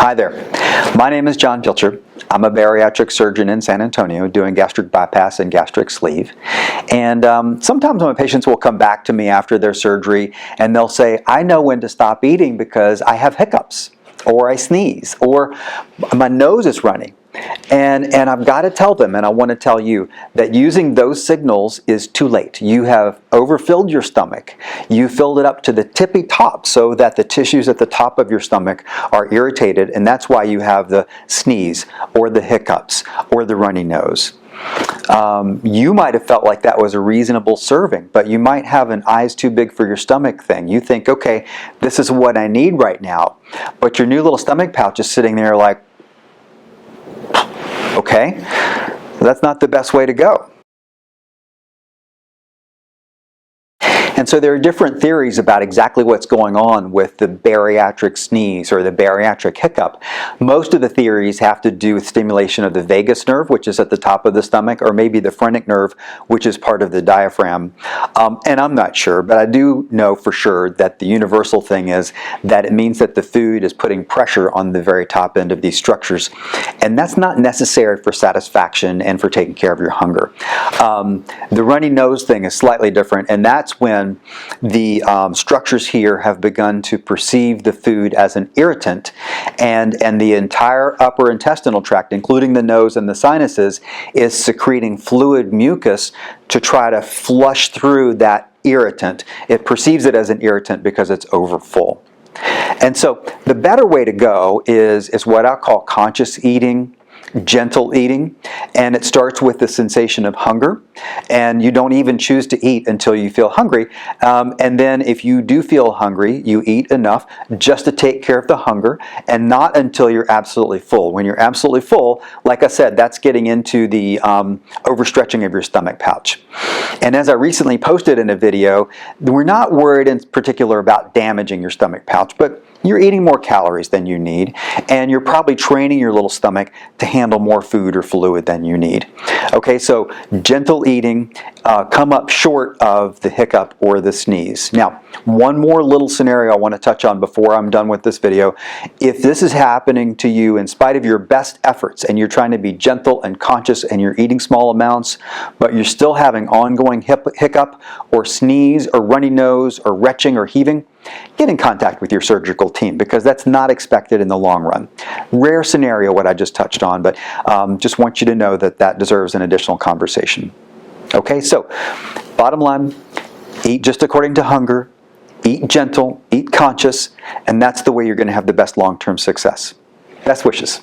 Hi there. My name is John Pilcher. I'm a bariatric surgeon in San Antonio doing gastric bypass and gastric sleeve. And sometimes my patients will come back to me after their surgery and they'll say, I know when to stop eating because I have hiccups, or I sneeze, or my nose is running. And I've got to tell them, and I want to tell you, that using those signals is too late. You have overfilled your stomach. You filled it up to the tippy top so that the tissues at the top of your stomach are irritated, and that's why you have the sneeze, or the hiccups, or the runny nose. You might have felt like that was a reasonable serving, but you might have an eyes too big for your stomach thing. You think, okay, this is what I need right now, but your new little stomach pouch is sitting there like, okay, that's not the best way to go. And so there are different theories about exactly what's going on with the bariatric sneeze or the bariatric hiccup. Most of the theories have to do with stimulation of the vagus nerve, which is at the top of the stomach, or maybe the phrenic nerve, which is part of the diaphragm. And I'm not sure, but I do know for sure that the universal thing is that it means that the food is putting pressure on the very top end of these structures. And that's not necessary for satisfaction and for taking care of your hunger. The runny nose thing is slightly different, and that's when the structures here have begun to perceive the food as an irritant, and the entire upper intestinal tract, including the nose and the sinuses, is secreting fluid mucus to try to flush through that irritant. It perceives it as an irritant because it's overfull. And so the better way to go is what I call conscious eating, gentle eating, and it starts with the sensation of hunger, and you don't even choose to eat until you feel hungry, and then if you do feel hungry, you eat enough just to take care of the hunger, and not until you're absolutely full. When you're absolutely full, like I said, that's getting into the overstretching of your stomach pouch. And as I recently posted in a video, we're not worried in particular about damaging your stomach pouch, but you're eating more calories than you need, and you're probably training your little stomach to handle more food or fluid than you need. Okay, so gentle eating, come up short of the hiccup or the sneeze. Now, one more little scenario I want to touch on before I'm done with this video. If this is happening to you in spite of your best efforts, and you're trying to be gentle and conscious, and you're eating small amounts, but you're still having ongoing hiccup or sneeze or runny nose or retching or heaving, get in contact with your surgical team, because that's not expected in the long run. Rare scenario what I just touched on, but just want you to know that that deserves an additional conversation. Okay, so bottom line, eat just according to hunger, eat gentle, eat conscious, and that's the way you're going to have the best long-term success. Best wishes.